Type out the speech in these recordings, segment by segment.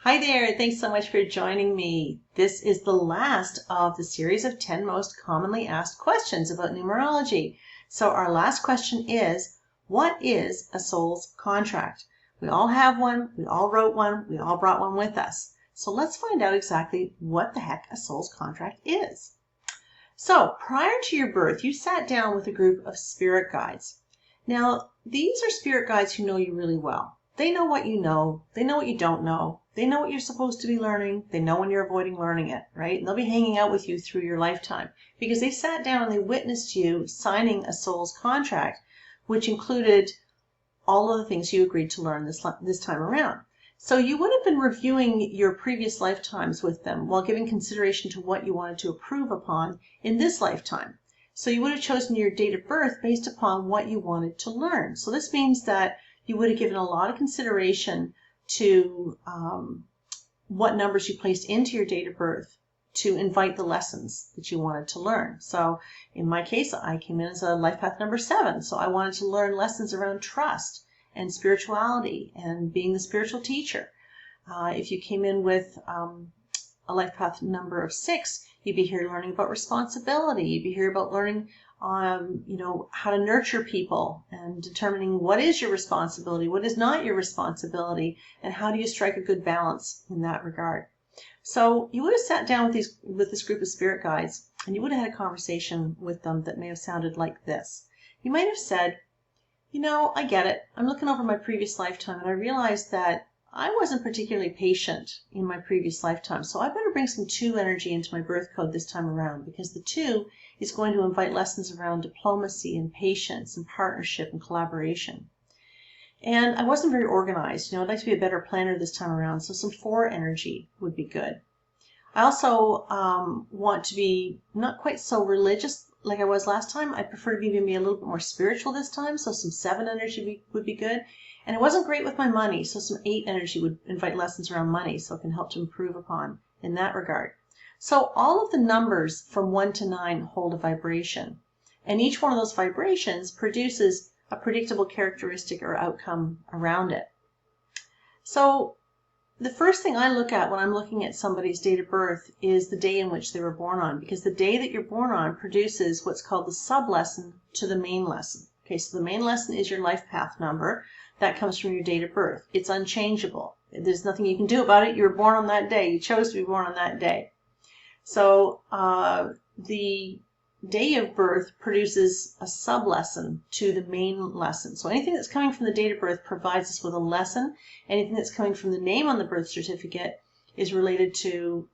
Hi there, thanks so much for joining me. This is the last of the series of 10 most commonly asked questions about numerology. So our last question is, what is a soul's contract? We all have one, we all wrote one, we all brought one with us. So let's find out exactly what the heck a soul's contract is. So prior to your birth, you sat down with a group of spirit guides. Now, these are spirit guides who know you really well. They know what you know, they know what you don't know, they know what you're supposed to be learning, they know when you're avoiding learning it, right? And they'll be hanging out with you through your lifetime because they sat down and they witnessed you signing a soul's contract, which included all of the things you agreed to learn this time around. So you would have been reviewing your previous lifetimes with them while giving consideration to what you wanted to improve upon in this lifetime. So you would have chosen your date of birth based upon what you wanted to learn. So this means that you would have given a lot of consideration to what numbers you placed into your date of birth to invite the lessons that you wanted to learn. So in my case, I came in as a life path number 7. So I wanted to learn lessons around trust and spirituality and being the spiritual teacher. If you came in with a life path number of 6, you'd be here learning about responsibility. You'd be here about learning how to nurture people and determining what is your responsibility, what is not your responsibility, and how do you strike a good balance in that regard. So you would have sat down with this group of spirit guides, and you would have had a conversation with them that may have sounded like this. You might have said, I get it. I'm looking over my previous lifetime, and I realized that I wasn't particularly patient in my previous lifetime, so I better bring some 2 energy into my birth code this time around, because the 2 is going to invite lessons around diplomacy and patience and partnership and collaboration. And I wasn't very organized. I'd like to be a better planner this time around, so some 4 energy would be good. I also want to be not quite so religious like I was last time. I prefer to be maybe a little bit more spiritual this time, so some 7 energy would be good. And it wasn't great with my money, so some 8 energy would invite lessons around money, so it can help to improve upon in that regard. So all of the numbers from 1 to 9 hold a vibration, and each one of those vibrations produces a predictable characteristic or outcome around it. So the first thing I look at when I'm looking at somebody's date of birth is the day in which they were born on, because the day that you're born on produces what's called the sub-lesson to the main lesson. Okay, so the main lesson is your life path number. That comes from your date of birth. It's unchangeable. There's nothing you can do about it. You were born on that day. You chose to be born on that day. So the day of birth produces a sub-lesson to the main lesson. So anything that's coming from the date of birth provides us with a lesson. Anything that's coming from the name on the birth certificate is related to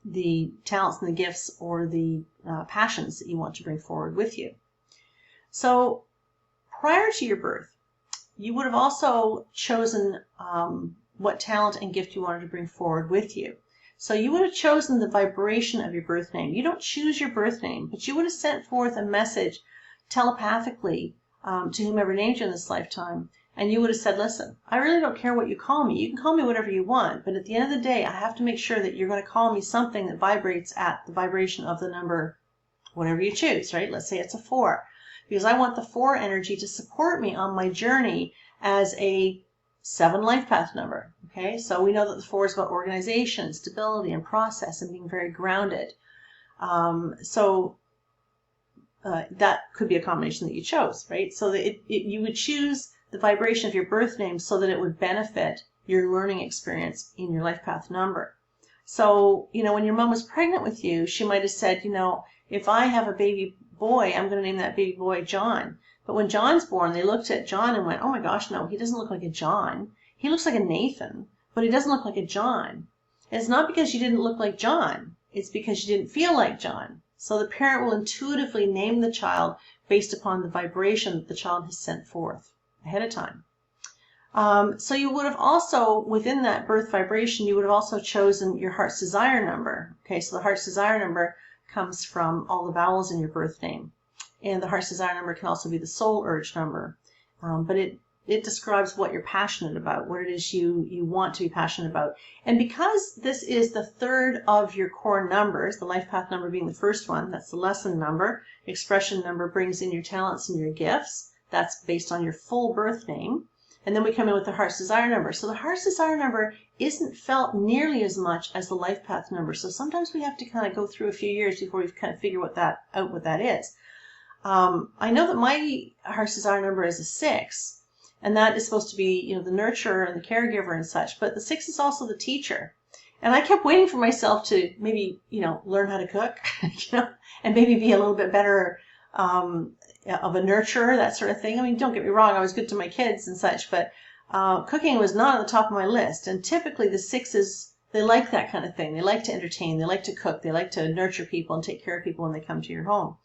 the talents and the gifts or the passions that you want to bring forward with you. So prior to your birth, you would have also chosen what talent and gift you wanted to bring forward with you. So you would have chosen the vibration of your birth name. You don't choose your birth name, but you would have sent forth a message telepathically to whomever named you in this lifetime. And you would have said, listen, I really don't care what you call me. You can call me whatever you want, but at the end of the day, I have to make sure that you're going to call me something that vibrates at the vibration of the number, whatever you choose, right? Let's say it's a 4. Because I want the 4 energy to support me on my journey as a 7 life path number. Okay, so we know that the 4 is about organization, stability, and process, and being very grounded. So that could be a combination that you chose, right? So that you would choose the vibration of your birth name so that it would benefit your learning experience in your life path number. So, when your mom was pregnant with you, she might have said, if I have a baby boy, I'm going to name that baby boy John. But when John's born, they looked at John and went, oh my gosh, no, he doesn't look like a John. He looks like a Nathan, but he doesn't look like a John. And it's not because you didn't look like John. It's because you didn't feel like John. So the parent will intuitively name the child based upon the vibration that the child has sent forth ahead of time. So you would have also, within that birth vibration, you would have also chosen your heart's desire number. Okay, so the heart's desire number comes from all the vowels in your birth name. And the heart's desire number can also be the soul urge number. But it describes what you're passionate about, what it is you want to be passionate about. And because this is the 3rd of your core numbers, the life path number being the first one, that's the lesson number. Expression number brings in your talents and your gifts. That's based on your full birth name. And then we come in with the heart's desire number. So the heart's desire number isn't felt nearly as much as the life path number. So sometimes we have to kind of go through a few years before we kind of figure what that is. I know that my heart's desire number is a 6, and that is supposed to be, the nurturer and the caregiver and such. But the 6 is also the teacher. And I kept waiting for myself to maybe, learn how to cook, and maybe be a little bit better of a nurturer, that sort of thing. I mean, don't get me wrong, I was good to my kids and such, but cooking was not on the top of my list. And typically the 6s, they like that kind of thing. They like to entertain, they like to cook, they like to nurture people and take care of people when they come to your home.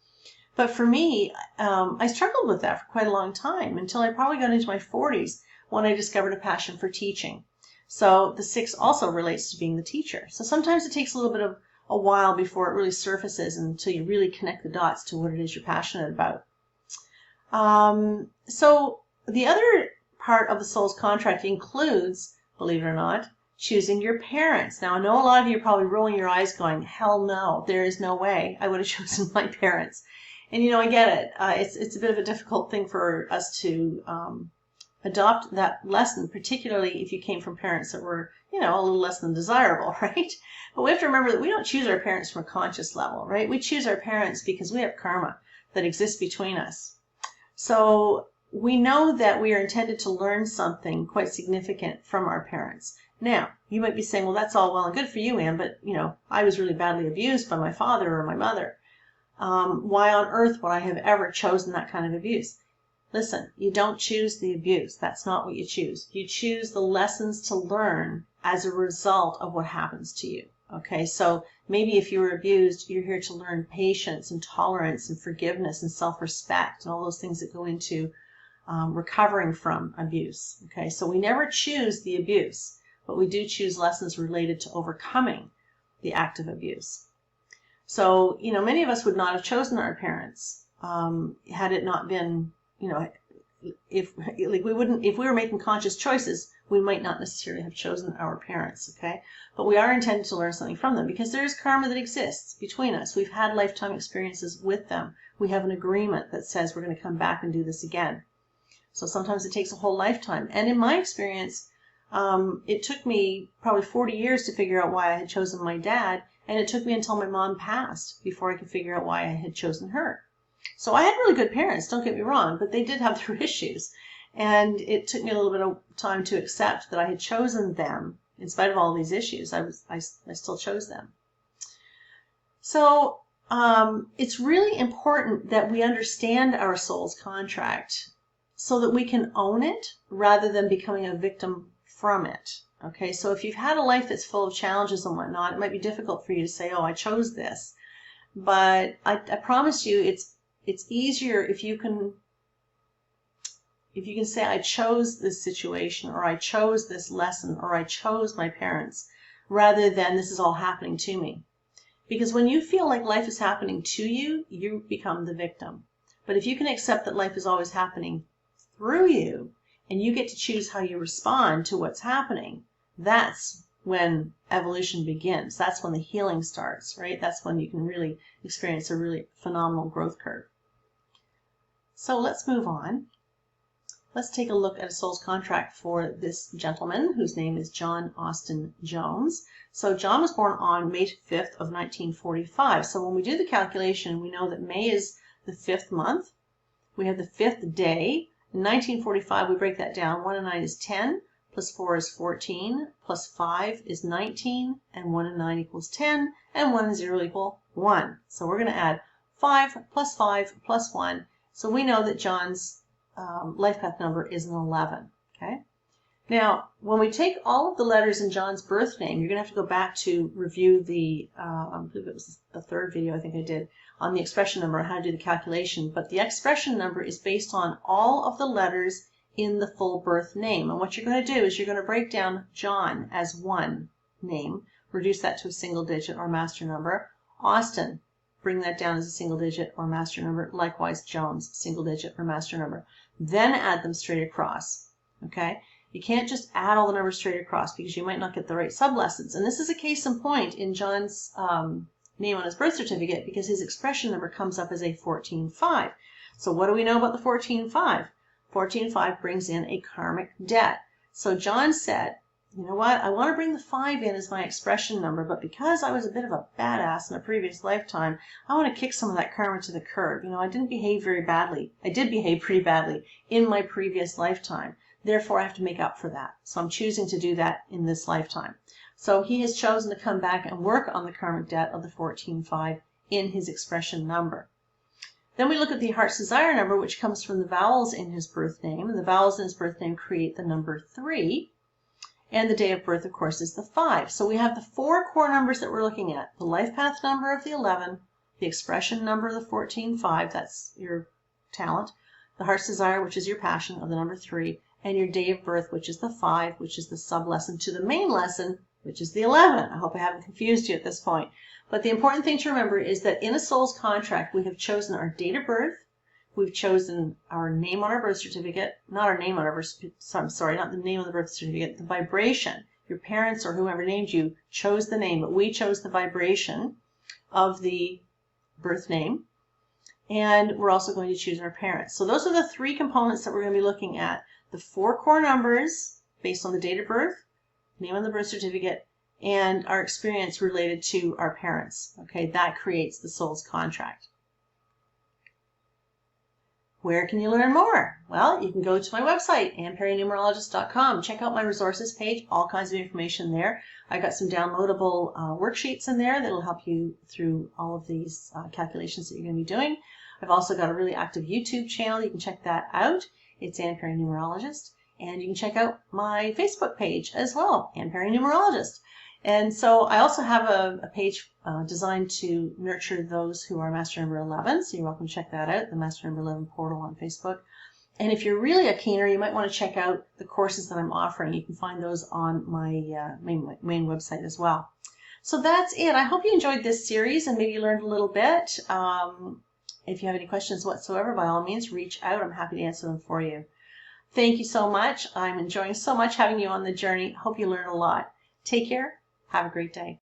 But for me, I struggled with that for quite a long time until I probably got into my 40s when I discovered a passion for teaching. So the 6 also relates to being the teacher. So sometimes it takes a little bit of a while before it really surfaces until you really connect the dots to what it is you're passionate about. So the other part of the soul's contract includes, believe it or not, choosing your parents. Now, I know a lot of you are probably rolling your eyes going, hell no, there is no way I would have chosen my parents. And, I get it. It's a bit of a difficult thing for us to adopt that lesson, particularly if you came from parents that were, a little less than desirable, right? But we have to remember that we don't choose our parents from a conscious level, right? We choose our parents because we have karma that exists between us. So we know that we are intended to learn something quite significant from our parents. Now, you might be saying, well, that's all well and good for you, Anne, but, I was really badly abused by my father or my mother. Why on earth would I have ever chosen that kind of abuse? Listen, you don't choose the abuse. That's not what you choose. You choose the lessons to learn as a result of what happens to you. Okay, so maybe if you were abused, you're here to learn patience and tolerance and forgiveness and self-respect and all those things that go into recovering from abuse. Okay, so we never choose the abuse, but we do choose lessons related to overcoming the act of abuse. So, many of us would not have chosen our parents had it not been, if we were making conscious choices, we might not necessarily have chosen our parents, okay? But we are intended to learn something from them because there is karma that exists between us. We've had lifetime experiences with them. We have an agreement that says we're going to come back and do this again. So sometimes it takes a whole lifetime. And in my experience, it took me probably 40 years to figure out why I had chosen my dad, and it took me until my mom passed before I could figure out why I had chosen her. So I had really good parents, don't get me wrong, but they did have their issues. And it took me a little bit of time to accept that I had chosen them. In spite of all these issues, I still chose them. So it's really important that we understand our soul's contract so that we can own it rather than becoming a victim from it. Okay, so if you've had a life that's full of challenges and whatnot, it might be difficult for you to say, oh, I chose this. But I promise you, it's easier if you can say, I chose this situation, or I chose this lesson, or I chose my parents, rather than this is all happening to me. Because when you feel like life is happening to you, you become the victim. But if you can accept that life is always happening through you, and you get to choose how you respond to what's happening, that's when evolution begins. That's when the healing starts, right? That's when you can really experience a really phenomenal growth curve. So let's move on. Let's take a look at a soul's contract for this gentleman whose name is John Austin Jones. So John was born on May 5th of 1945. So when we do the calculation, we know that May is the 5th month. We have the 5th day. In 1945, we break that down. 1 and 9 is 10, plus 4 is 14, plus 5 is 19, and 1 and 9 equals 10, and 1 and 0 equal 1. So we're going to add 5 plus 1. So we know that John's life path number is an 11. Okay. Now, when we take all of the letters in John's birth name, you're going to have to go back to review the, I believe it was the 3rd video I think I did, on the expression number, how to do the calculation. But the expression number is based on all of the letters in the full birth name. And what you're going to do is you're going to break down John as one name, reduce that to a single digit or master number. Austin, bring that down as a single digit or master number. Likewise, Jones, single digit or master number. Then add them straight across. Okay? You can't just add all the numbers straight across because you might not get the right sublessons. And this is a case in point in John's name on his birth certificate because his expression number comes up as a 14-5. So what do we know about the 14-5? 14-5 brings in a karmic debt. So John said, you know what, I want to bring the 5 in as my expression number, but because I was a bit of a badass in a previous lifetime, I want to kick some of that karma to the curb. You know, I didn't behave very badly. I did behave pretty badly in my previous lifetime. Therefore, I have to make up for that. So I'm choosing to do that in this lifetime. So he has chosen to come back and work on the karmic debt of the 14-5 in his expression number. Then we look at the heart's desire number, which comes from the vowels in his birth name. And the vowels in his birth name create the number 3. And the day of birth, of course, is the 5. So we have the 4 core numbers that we're looking at. The life path number of the 11, the expression number of the 14-5, that's your talent, the heart's desire, which is your passion, of the number 3, and your day of birth, which is the 5, which is the sub-lesson to the main lesson, which is the 11. I hope I haven't confused you at this point. But the important thing to remember is that in a soul's contract, we have chosen our date of birth, we've chosen our name on our birth certificate, not our name on our birth certificate, I'm sorry, not the name on the birth certificate, the vibration. Your parents or whoever named you chose the name, but we chose the vibration of the birth name. And we're also going to choose our parents. So those are the 3 components that we're going to be looking at. The 4 core numbers based on the date of birth, name on the birth certificate, and our experience related to our parents. Okay, that creates the soul's contract. Where can you learn more? Well, you can go to my website, AnnPerryNumerologist.com. Check out my resources page, all kinds of information there. I've got some downloadable worksheets in there that will help you through all of these calculations that you're going to be doing. I've also got a really active YouTube channel. You can check that out. It's Ann Perry Numerologist. And you can check out my Facebook page as well, Ann Perry Numerologist. And so I also have a page designed to nurture those who are Master Number 11. So you're welcome to check that out, the Master Number 11 portal on Facebook. And if you're really a keener, you might want to check out the courses that I'm offering. You can find those on my main website as well. So that's it. I hope you enjoyed this series and maybe you learned a little bit. If you have any questions whatsoever, by all means, reach out. I'm happy to answer them for you. Thank you so much. I'm enjoying so much having you on the journey. Hope you learn a lot. Take care. Have a great day.